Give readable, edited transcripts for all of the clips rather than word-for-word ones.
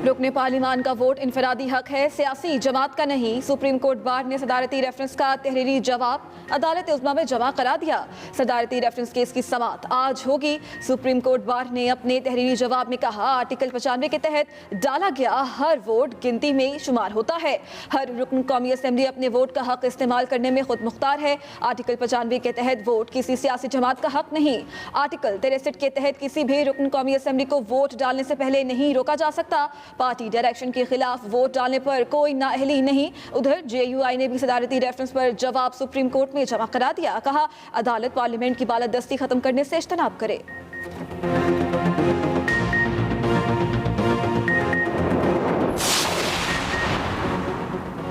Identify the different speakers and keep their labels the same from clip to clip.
Speaker 1: रुकने पार्लिमान का वोट इनफरादी हक है, सियासी जमात का नहीं। सुप्रीम कोर्ट बार ने सदारती रेफरेंस का तहरीरी जवाब अदालत उज़्मा में जमा करा दिया। सदारती रेफरेंस केस की समाअत आज होगी। सुप्रीम कोर्ट बार ने अपने तहरीरी जवाब में कहा, आर्टिकल 95 के तहत डाला गया हर वोट गिनती में शुमार होता है। हर रुकन कौमी असम्बली अपने वोट का हक इस्तेमाल करने में खुद मुख्तार है। आर्टिकल 95 के तहत वोट किसी सियासी जमात का हक नहीं। आर्टिकल 63 के तहत किसी भी रुकन कौमी असम्बली को वोट डालने से पहले नहीं रोका जा सकता। पार्टी डायरेक्शन के खिलाफ वोट डालने पर कोई नाअहली नहीं। उधर JUI ने भी सदारती रेफरेंस पर जवाब सुप्रीम कोर्ट में जमा करा दिया। कहा, अदालत पार्लियामेंट की बालादस्ती खत्म करने से इज्तनाब करे।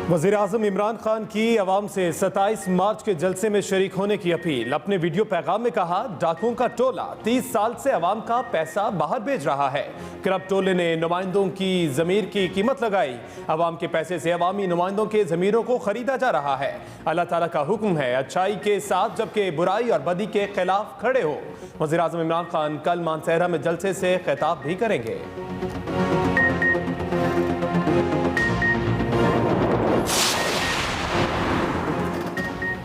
Speaker 2: वज़ीर-ए-आज़म इमरान खान की अवाम से 27 मार्च के जलसे में शरीक होने की अपील। अपने वीडियो पैगाम में कहा, डाकुओं का टोला 30 साल से अवाम का पैसा बाहर भेज रहा है। करप्ट टोले ने नुमाइंदों की ज़मीर की कीमत लगाई। अवाम के पैसे से अवामी नुमाइंदों के ज़मीरों को खरीदा जा रहा है। अल्लाह ताला का हुक्म है अच्छाई के साथ जबकि बुराई और बदी के खिलाफ खड़े हो। वज़ीर-ए-आज़म इमरान खान कल मानसहरा में जलसे से खिताब भी करेंगे।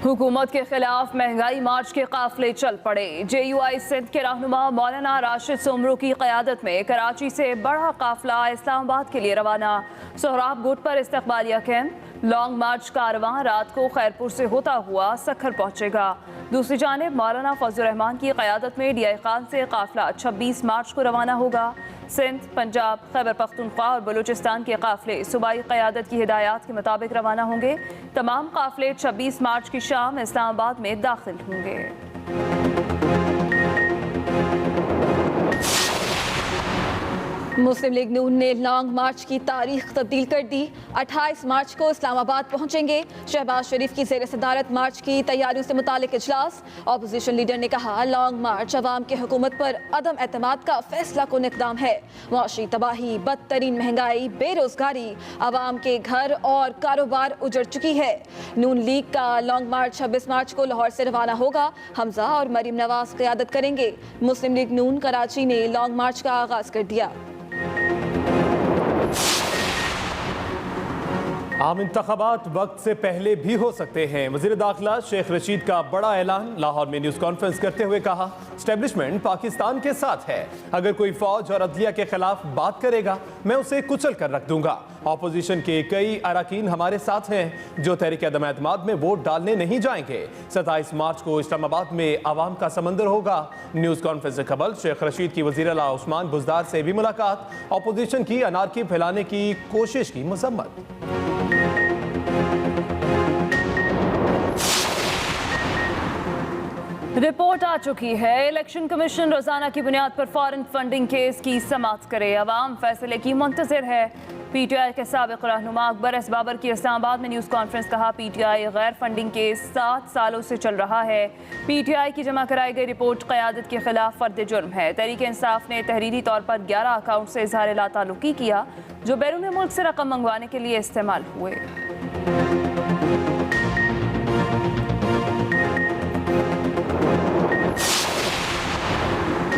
Speaker 3: हुकूमत के खिलाफ महंगाई मार्च के काफिले चल पड़े। JUI सिंध के रहनुमा मौलाना राशिद सोमरू की क़यादत में कराची से बड़ा काफिला इस्लामाबाद के लिए रवाना। सोहराब गुट पर इस्तकबालिया कैंप। लॉन्ग मार्च कारवां रात को खैरपुर से होता हुआ सखर पहुंचेगा। दूसरी जानिब मौलाना फजल रहमान की क़यादत में DI खान से काफिला 26 मार्च को रवाना होगा। सिंध, पंजाब, खैबर पख्तूनख्वा और बलूचिस्तान के काफिले सूबाई क़यादत की हिदायत के मुताबिक रवाना होंगे। तमाम काफिले 26 मार्च की शाम इस्लामाबाद में दाखिल होंगे।
Speaker 1: मुस्लिम लीग नून ने लॉन्ग मार्च की तारीख तब्दील कर दी। 28 मार्च को इस्लामाबाद पहुंचेंगे। शहबाज शरीफ की ज़ेर सदारत मार्च की तैयारियों से मुतालिक इजलास। अपोजिशन लीडर ने कहा, लॉन्ग मार्च अवाम के हुकूमत पर अदम एतमाद का फैसला कुन इक़दाम है। मुआशी तबाही, बदतरीन महंगाई, बेरोजगारी, अवाम के घर और कारोबार उजड़ चुकी है। नून लीग का लॉन्ग मार्च 26 मार्च को लाहौर से रवाना होगा। हमजा और मरीम नवाज क़यादत करेंगे। मुस्लिम लीग नून कराची ने लॉन्ग मार्च का आगाज कर दिया।
Speaker 2: आम इंतखाबात वक्त से पहले भी हो सकते हैं। वज़ीर दाखिला शेख रशीद का बड़ा ऐलान। लाहौर में न्यूज़ कॉन्फ्रेंस करते हुए कहा, एस्टेब्लिशमेंट पाकिस्तान के साथ है। अगर कोई फौज और अदलिया के खिलाफ बात करेगा मैं उसे कुचल कर रख दूंगा। अपोजिशन के कई अरकान हमारे साथ हैं जो तहरीक अदम एतमाद में वोट डालने नहीं जाएंगे। 27 मार्च को इस्लामाबाद में आवाम का समंदर होगा। न्यूज़ कॉन्फ्रेंस से कबल शेख रशीद की वज़ीर आला उस्मान बुज़दार से भी मुलाकात। अपोजिशन की अनारकी फैलाने की कोशिश की मजम्मत।
Speaker 3: रिपोर्ट आ चुकी है। इलेक्शन कमीशन रोजाना की बुनियाद पर फॉरेन फंडिंग केस की समाअत करे। अवाम फैसले की मुंतजिर है। PTI के साबिक रहनुमा अकबर एस बाबर की इस्लामाबाद में न्यूज़ कॉन्फ्रेंस। कहा, PTI गैर फंडिंग केस 7 सालों से चल रहा है। PTI की जमा कराई गई रिपोर्ट क़यादत के खिलाफ फर्द जुर्म है। तहरीक इंसाफ ने तहरीरी तौर पर 11 अकाउंट से इजहार लाताल्लुकी किया जो बैरून मुल्क से रकम मंगवाने के लिए इस्तेमाल हुए।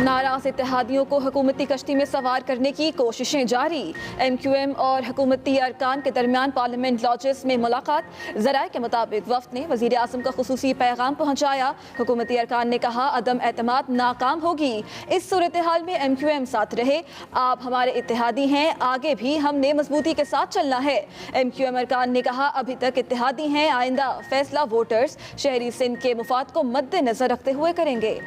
Speaker 1: नाराज इत्तेहादियों को हुकूमती कश्ती में सवार करने की कोशिशें जारी। MQM और हुकूमती अरकान के दरमियान पार्लियामेंट लॉजेस में मुलाकात। ज़राए के मुताबिक वफ्द ने वज़ीर आज़म का खुसूसी पैगाम पहुँचाया। हुकूमती अरकान ने कहा, अदम एतमाद नाकाम होगी। इस सूरत हाल में MQM साथ रहे। आप हमारे इत्तेहादी हैं, आगे भी हमने मजबूती के साथ चलना है। MQM अरकान ने कहा, अभी तक इत्तेहादी हैं, आइंदा फैसला वोटर्स शहरी सिंध के मुफाद को मद्देनजर रखते हुए करेंगे।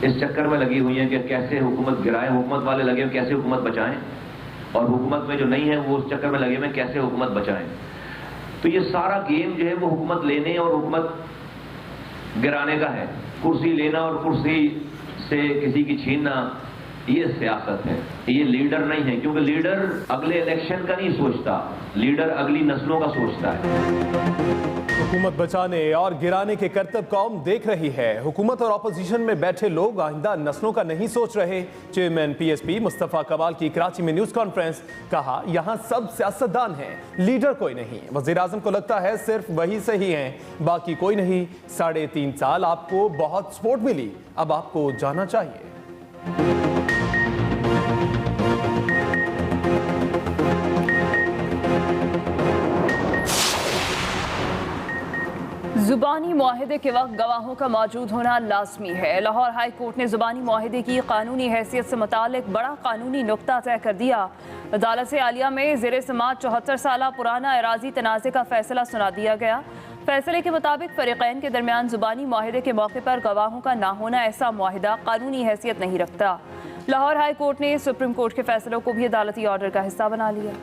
Speaker 4: इस चक्कर में लगी हुई हैं कि कैसे हुकूमत गिराएं। हुकूमत वाले लगे हैं कैसे हुकूमत बचाएं, और हुकूमत में जो नहीं है वो उस चक्कर में लगे हुए हैं कैसे हुकूमत बचाएं। तो ये सारा गेम जो है वो हुकूमत लेने और हुकूमत गिराने का है। कुर्सी लेना और कुर्सी से किसी की छीनना, ये सियासत है, ये लीडर नहीं है, क्योंकि लीडर अगले इलेक्शन का नहीं सोचता, लीडर अगली नस्लों का सोचता है।
Speaker 2: हुकूमत बचाने और गिराने के करतब कौम देख रही है। हुकूमत और ऑपोजिशन में बैठे लोग आइंदा नस्लों का नहीं सोच रहे। चेयरमैन पीएसपी मुस्तफा कमाल की कराची में न्यूज कॉन्फ्रेंस, कहा यहां सब सियासतदान हैं, लीडर कोई नहीं। वजीर आजम को लगता है सिर्फ वही सही हैं, बाकी कोई नहीं। 3.5 साल आपको बहुत सपोर्ट मिली, अब आपको जाना चाहिए।
Speaker 3: जुबानी मुआहदे के वक्त गवाहों का मौजूद होना लाजमी है। लाहौर हाई कोर्ट ने जुबानी मुआहदे की कानूनी हैसियत से मुतालिक बड़ा कानूनी नुक्ता तय कर दिया। अदालत से आलिया में ज़ेरे समाअत 74 साल पुराना एराजी तनाज़े का फैसला सुना दिया गया। फैसले के मुताबिक फरीक़ैन के दरमियान जुबानी मुआहदे के मौके पर गवाहों का ना होना ऐसा मुआहदा कानूनी हैसियत नहीं रखता। लाहौर हाई कोर्ट ने सुप्रीम कोर्ट के फैसलों को भी अदालती ऑर्डर का हिस्सा बना लिया।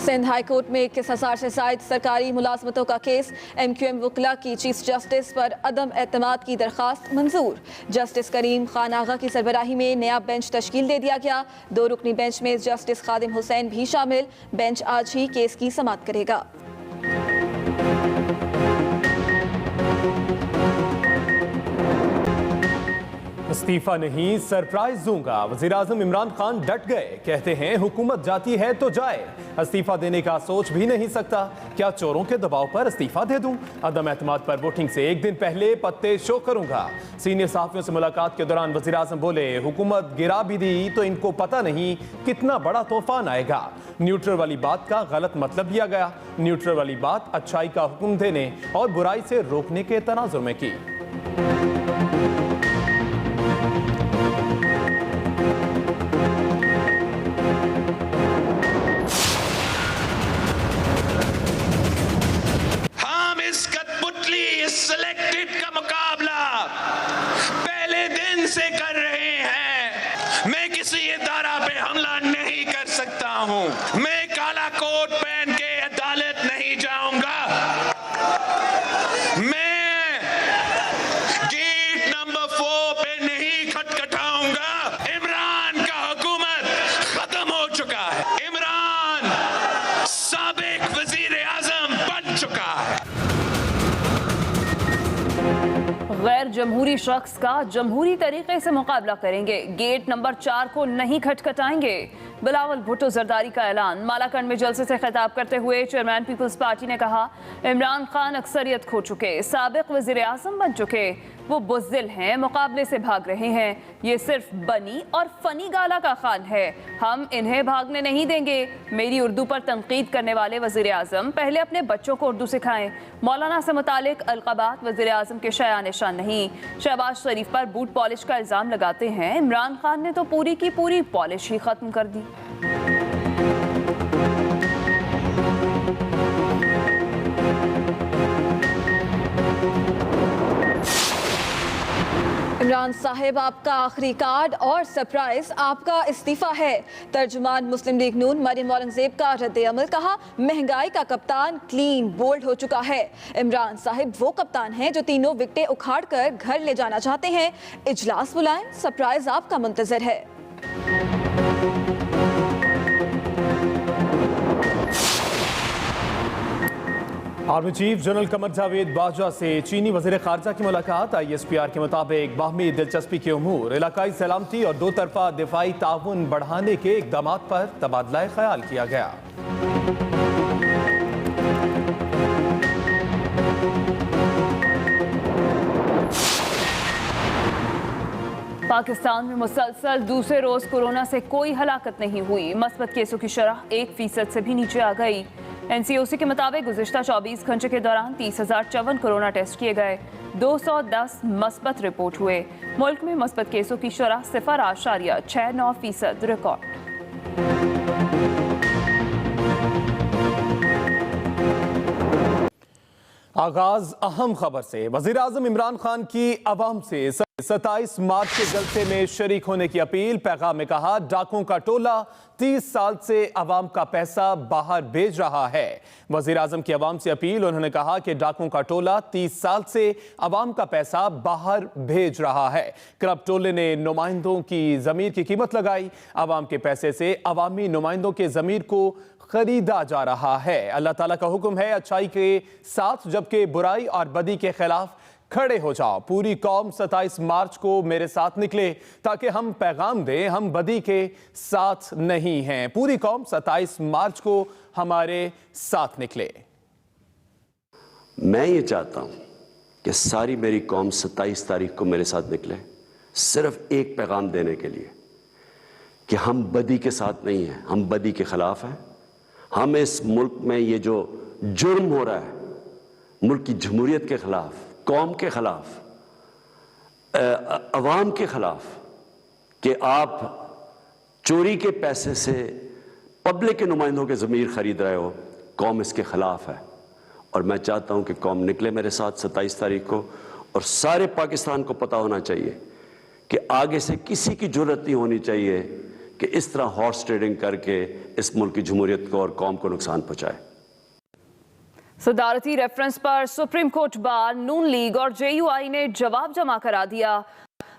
Speaker 1: सिंध हाई कोर्ट में 21,000 से ज़ायद सरकारी मुलाजमतों का केस। MQM वकला की चीफ जस्टिस पर अदम एतमाद की दरख्वास्त मंजूर। जस्टिस करीम खान आगा की सरबराही में नया बेंच तश्कील दे दिया गया। 2 रुकनी बेंच में जस्टिस खादिम हुसैन भी शामिल। बेंच आज ही केस की समाअत करेगा।
Speaker 2: इस्तीफा नहीं, सरप्राइज दूंगा। वजीर आजम इमरान खान डट गए, कहते हैं हुकूमत जाती है तो जाए, इस्तीफा देने का सोच भी नहीं सकता। क्या चोरों के दबाव पर इस्तीफा दे दूं? अदम एतमाद पर वोटिंग से एक दिन पहले पत्ते शो करूंगा। सीनियर सहाफियों से मुलाकात के दौरान वजीर आजम बोले, हुकूमत गिरा भी दी तो इनको पता नहीं कितना बड़ा तूफान आएगा। न्यूट्रल वाली बात का गलत मतलब लिया गया। न्यूट्रल वाली बात अच्छाई का हुक्म देने और बुराई से रोकने के तनाजुर में की।
Speaker 5: सिलेक्टेड का मुकाबला पहले दिन से कर रहे हैं। मैं किसी इदारा पे हमला नहीं कर सकता हूं। मैं काला कोट पहन के अदालत नहीं जाऊंगा। मैं गेट नंबर 4 पे नहीं खटखटाऊंगा। इमरान का हुकूमत खत्म हो चुका है। इमरान साबिक वजीर आजम बन चुका है।
Speaker 3: गैर जमहूरी शख्स का जमहूरी तरीके से मुकाबला करेंगे। गेट नंबर 4 को नहीं खटखटाएंगे। बिलावल भुट्टो जरदारी का ऐलान। मालाकंड में जलसे से खिताब करते हुए चेयरमैन पीपल्स पार्टी ने कहा, इमरान खान अक्सरियत खो चुके, साबिक वजीर आजम बन चुके, वो बुज़दिल हैं, मुकाबले से भाग रहे हैं। ये सिर्फ बनी और फनी गाला का खान है, हम इन्हें भागने नहीं देंगे। मेरी उर्दू पर तनकीद करने वाले वजीर आजम पहले अपने बच्चों को उर्दू सिखाएं। मौलाना से मुतालिक अलक़ाबात वजीर आजम के शाया निशान नहीं। शहबाज शरीफ पर बूट पॉलिश का इल्ज़ाम लगाते हैं। इमरान खान ने तो पूरी की पूरी पॉलिश ही ख़त्म कर दी।
Speaker 1: इमरान साहिब, आपका आखिरी कार्ड और सरप्राइज आपका इस्तीफा है। तर्जुमान मुस्लिम लीग नून मरियम औरंगजेब का रद्द अमल, कहा महंगाई का कप्तान क्लीन बोल्ड हो चुका है। इमरान साहिब वो कप्तान हैं जो तीनों विकेटें उखाड़ कर घर ले जाना चाहते हैं। इजलास बुलाएं, सरप्राइज आपका मुंतजर है।
Speaker 2: Army chief general Qamar Javed Bajwa से चीनी वजीर खारजा की मुलाकात। ISPR के मुताबिक बाहमी दिलचस्पी के उमूर, इलाकाई सलामती और 2 तरफा दिफाई ताउन बढ़ाने के इकदाम पर तबादला ख्याल किया गया।
Speaker 3: पाकिस्तान में मुसलसल दूसरे रोज कोरोना से कोई हलाकत नहीं हुई। मस्बत केसों की शरह 1% से भी नीचे आ गई। NCOC के मुताबिक गुज़िश्ता 24 घंटे के दौरान 30,054 कोरोना टेस्ट किए गए, 210 मस्बत रिपोर्ट हुए। मुल्क में मस्बत केसों की शरह 0.69% रिकॉर्ड।
Speaker 2: आगाज अहम खबर से। वज़ीर आज़म इमरान खान की अवाम से 27 मार्च के जलसे में शरीक होने की अपील। पैगाम में कहा, डाकुओं का टोला 30 साल से अवाम का पैसा बाहर भेज रहा है। वजीर आजम की अवाम से अपील। उन्होंने कहा कि डाकुओं का टोला 30 साल से अवाम का पैसा बाहर भेज रहा है। करप्ट टोले ने नुमाइंदों की जमीर की कीमत लगाई। अवाम के पैसे से अवामी नुमाइंदों के जमीर को खरीदा जा रहा है। अल्लाह ताला का हुक्म है, अच्छाई के साथ जबकि बुराई और बदी के खिलाफ खड़े हो जाओ। पूरी कौम 27 मार्च को मेरे साथ निकले ताकि हम पैगाम दें, हम बदी के साथ नहीं हैं। पूरी कौम 27 मार्च को हमारे साथ निकले।
Speaker 6: मैं ये चाहता हूं कि सारी मेरी कौम 27 तारीख को मेरे साथ निकले, सिर्फ एक पैगाम देने के लिए कि हम बदी के साथ नहीं हैं, हम बदी के खिलाफ हैं। हम इस मुल्क में ये जो जुर्म हो रहा है, मुल्क की जमहूरियत के खिलाफ, कौम के खिलाफ, अवाम के खिलाफ, कि आप चोरी के पैसे से पब्लिक के नुमाइंदों के ज़मीर खरीद रहे हो, कौम इसके खिलाफ है। और मैं चाहता हूं कि कौम निकले मेरे साथ 27 तारीख को। और सारे पाकिस्तान को पता होना चाहिए कि आगे से किसी की जरूरत नहीं होनी चाहिए कि इस तरह हॉर्स ट्रेडिंग करके इस मुल्क की जमहूरियत को और कौम को नुकसान पहुंचाए।
Speaker 3: सदारती रेफरेंस पर सुप्रीम कोर्ट बार, नून लीग और JUI ने जवाब जमा करा दिया।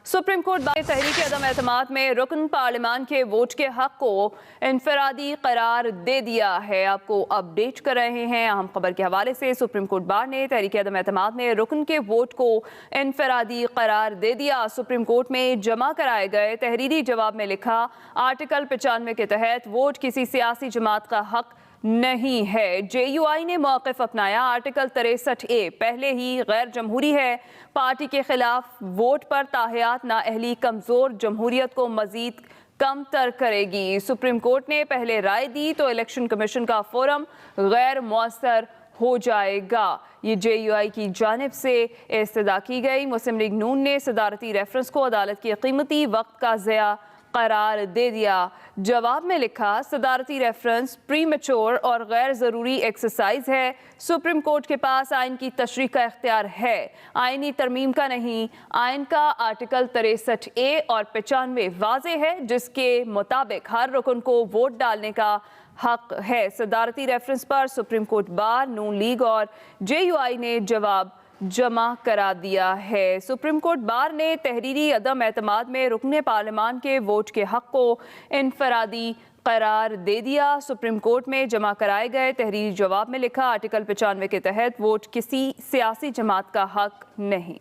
Speaker 3: सुप्रीम कोर्ट बार तहरीक अदम एतमाद में रुकन पार्लियामान के वोट के हक को इनफरादी करार दे दिया है। आपको अपडेट कर रहे हैं अहम खबर के हवाले से। सुप्रीम कोर्ट बार ने तहरीक अदम एतमाद में रुकन के वोट को इनफरादी करार दे दिया। सुप्रीम कोर्ट में जमा कराए गए तहरीरी जवाब में लिखा, आर्टिकल 95 के तहत वोट किसी सियासी जमात का हक नहीं है। JUI ने मौक़िफ़ अपनाया, आर्टिकल 63A पहले ही गैर जमहूरी है। पार्टी के खिलाफ वोट पर ताहयात नाअहली कमज़ोर जमहूरियत को मज़ीद कम तर करेगी। सुप्रीम कोर्ट ने पहले राय दी तो इलेक्शन कमीशन का फोरम गैर मौसर हो जाएगा। ये JUI की जानिब से इस्तदा की गई। मुस्लिम लीग नून ने सदारती रेफरेंस को अदालत की कीमती वक्त का ज़िया करार दे दिया। जवाब में लिखा, सदारती रेफरेंस प्रीमेच्योर और गैर ज़रूरी एक्सरसाइज है। सुप्रीम कोर्ट के पास आइन की तशरीह का इख्तियार है, आइनी तरमीम का नहीं। आइन का आर्टिकल 63A और 95 वाज़े है, जिसके मुताबिक हर रुकन को वोट डालने का हक है। सदारती रेफरेंस पर सुप्रीम कोर्ट बार, नून लीग और JUI ने जवाब जमा करा दिया है। सुप्रीम कोर्ट बार ने तहरीरी अदम एतमाद में रुकने पार्लियामान के वोट के हक को इनफरादी करार दे दिया। सुप्रीम कोर्ट में जमा कराए गए तहरीरी जवाब में लिखा, आर्टिकल 95 के तहत वोट किसी सियासी जमात का हक नहीं।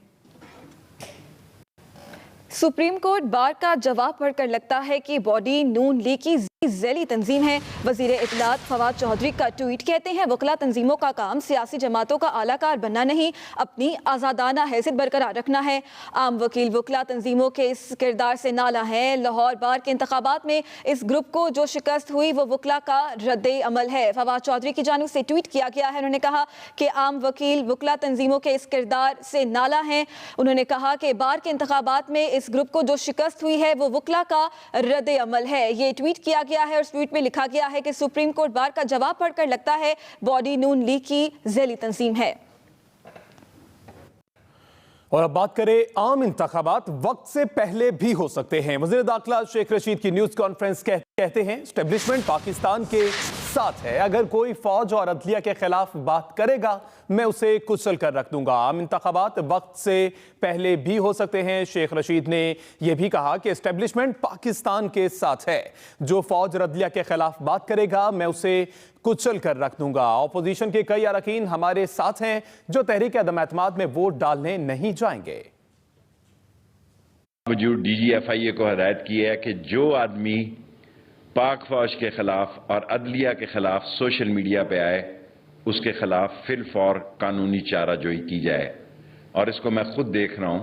Speaker 1: सुप्रीम कोर्ट बार का जवाब पढ़कर लगता है कि बॉडी नून लीग की ज़ैली तंजीम है। वज़ीर इत्तलात फवाद चौधरी का ट्वीट, कहते हैं वकला तंजीमों का काम सियासी जमातों का आलाकार बनना नहीं, अपनी आज़ादाना हैसियत बरकरार रखना है। आम वकील वकला तंजीमों के इस किरदार से नाला है। लाहौर बार के इंतखाबात में इस ग्रुप को जो शिकस्त हुई वो वकला का रद्द अमल है। फवाद चौधरी की जानिब से ट्वीट किया गया है। उन्होंने कहा कि आम वकील वकला तंजीमों के इस किरदार से नाला हैं। उन्होंने कहा कि बार के इंतखाबात में इस ग्रुप को जो शिकस्त हुई है वो वकला का रद्द अमल है। ये ट्वीट किया गया है और इस ट्वीट में लिखा गया है कि सुप्रीम कोर्ट बार का जवाब पढ़कर लगता है बॉडी नून लीग की ज़ैली तंजीम है।
Speaker 2: और अब बात करें आम इंतखाबात वक्त से पहले भी हो सकते हैं। वज़ीर दाखिला शेख रशीद की न्यूज़ कॉन्फ्रेंस कहते हैं एस्टेब्लिशमेंट पाकिस्तान के साथ है। अगर कोई फौज और अदलिया के खिलाफ बात करेगा मैं उसे कुचल कर रख दूंगा। आम इंतखाबात वक्त से पहले भी हो सकते हैं। शेख रशीद ने यह भी कहा कि एस्टेब्लिशमेंट पाकिस्तान के साथ है। जो फौज और अदलिया के खिलाफ बात करेगा मैं उसे कुचल कर रख दूंगा। ऑपोजिशन के कई अरकान हमारे साथ हैं जो तहरीक अदम एतमाद में वोट डालने नहीं जाएंगे।
Speaker 7: DGFIA को हदायत की है कि जो आदमी पाक फौज के खिलाफ और अदलिया के खिलाफ सोशल मीडिया पे आए उसके खिलाफ फिलफौर कानूनी चाराजोई की जाए। और इसको मैं खुद देख रहा हूं,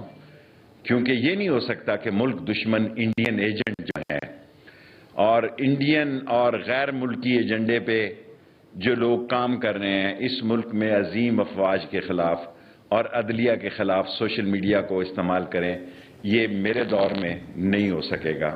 Speaker 7: क्योंकि ये नहीं हो सकता कि मुल्क दुश्मन इंडियन एजेंट जो हैं और इंडियन और गैर मुल्की एजेंडे पे जो लोग काम कर रहे हैं इस मुल्क में अजीम अफवाज के खिलाफ और अदलिया के खिलाफ सोशल मीडिया को इस्तेमाल करें। ये मेरे दौर में नहीं हो सकेगा।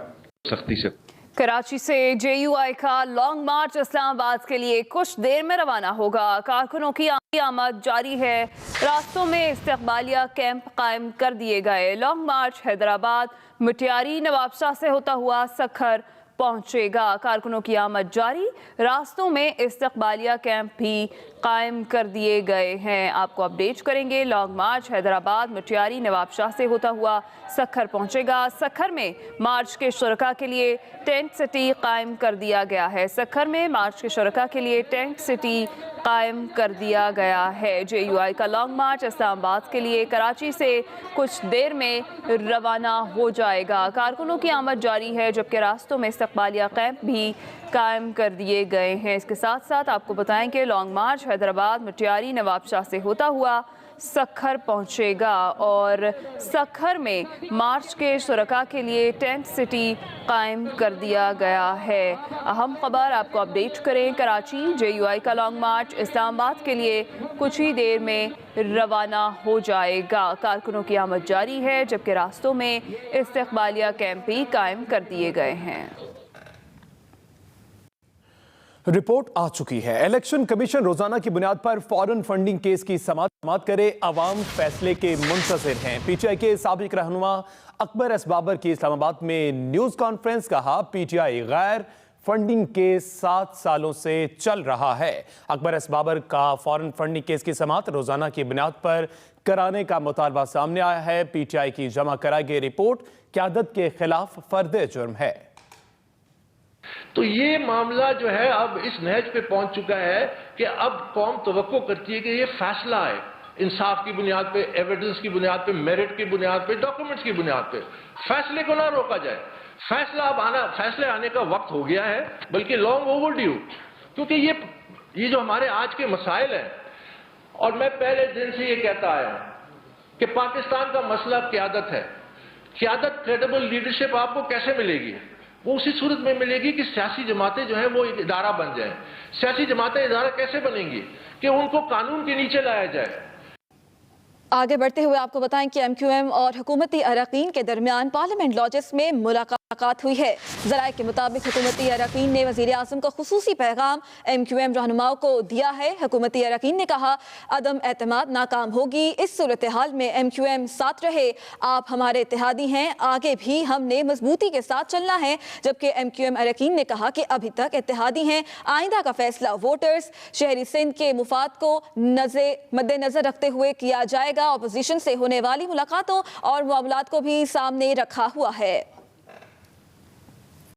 Speaker 7: सख्ती से
Speaker 3: कराची से JUI का लॉन्ग मार्च इस्लामाबाद के लिए कुछ देर में रवाना होगा। कारकुनों की आमद जारी है। रास्तों में इस्तकबालिया कैंप कायम कर दिए गए। लॉन्ग मार्च हैदराबाद, मिटियारी, नवाबशाह से होता हुआ सखर पहुंचेगा। कारकुनों की आमद जारी, रास्तों में इस्तकबालिया कैंप भी कायम कर दिए गए हैं। आपको अपडेट करेंगे। लॉन्ग मार्च हैदराबाद, मिटियारी, नवाबशाह से होता हुआ सखर पहुंचेगा। सखर में मार्च के शुरका के लिए टेंट सिटी कायम कर दिया गया है। सखर में मार्च के शुरका के लिए टेंट सिटी कायम कर दिया गया है। JUI का लॉन्ग मार्च इस्लामाबाद के लिए कराची से कुछ देर में रवाना हो जाएगा। कारकुनों की आमद जारी है, जबकि रास्तों में इस्तकबालिया कैंप भी कायम कर दिए गए हैं। इसके साथ साथ आपको बताएं कि लॉन्ग मार्च हैदराबाद, मिटियारी, नवाबशाह से होता हुआ सखर पहुंचेगा और सखर में मार्च के शुरका के लिए टेंट सिटी कायम कर दिया गया है। अहम खबर आपको अपडेट करें। कराची JUI का लॉन्ग मार्च इस्लामाबाद के लिए कुछ ही देर में रवाना हो जाएगा। कारकुनों की आमद जारी है, जबकि रास्तों में इस्तकबालिया कैंप भी कायम कर दिए गए हैं।
Speaker 2: रिपोर्ट आ चुकी है। इलेक्शन कमीशन रोजाना की बुनियाद पर फॉरेन फंडिंग केस की समाअत करे, अवाम फैसले के मुंतज़िर हैं। PTI के साबिक रहनुमा अकबर एस बाबर की इस्लामाबाद में न्यूज कॉन्फ्रेंस। कहा PTI गैर फंडिंग केस 7 सालों से चल रहा है। अकबर एस बाबर का फॉरेन फंडिंग केस की समाअत रोजाना की बुनियाद पर कराने का मुतालबा सामने आया है। PTI की जमा कराई गई रिपोर्ट क़यादत के खिलाफ फर्द जुर्म है।
Speaker 8: तो ये मामला जो है अब इस नहज पे पहुंच चुका है कि अब कौम तवक्को करती है कि ये फैसला है इंसाफ की बुनियाद पे, एविडेंस की बुनियाद पे, मेरिट की बुनियाद पे, डॉक्यूमेंट्स की बुनियाद पे। फैसले को ना रोका जाए। फैसले आने का वक्त हो गया है, बल्कि लॉन्ग ओवरड्यू, क्योंकि ये जो हमारे आज के मसाइल हैं, और मैं पहले दिन से ये कहता आया हूं कि पाकिस्तान का मसला क़यादत है। क़यादत, क्रेडिबल लीडरशिप आपको कैसे मिलेगी? वो उसी सूरत में मिलेगी कि सियासी जमातें जो हैं वो एक इदारा बन जाएं। सियासी जमातें इदारा कैसे बनेंगी? कि उनको कानून के नीचे लाया जाए।
Speaker 1: आगे बढ़ते हुए आपको बताएं कि MQM और हुकूमती अरकान के दरमियान पार्लियामेंट लॉजेस में मुलाकात हुई है। ज़राए के मुताबिक हुकूमती अरकान ने वज़ीर आज़म का खुसूसी पैगाम MQM रहनुमाओं को दिया है। हुकूमती अरकान ने कहा, अदम एतमाद नाकाम होगी। इस सूरत हाल में MQM साथ रहे। आप हमारे इत्तेहादी हैं, आगे भी हमने मजबूती के साथ चलना है। जबकि MQM अरकान ने कहा कि अभी तक इत्तेहादी हैं। आइंदा का फैसला वोटर्स, शहरी सिंध के मुफाद को मद्देनजर रखते हुए किया जाएगा। अपोजिशन से होने वाली मुलाकातों और मामलात को भी सामने रखा हुआ है।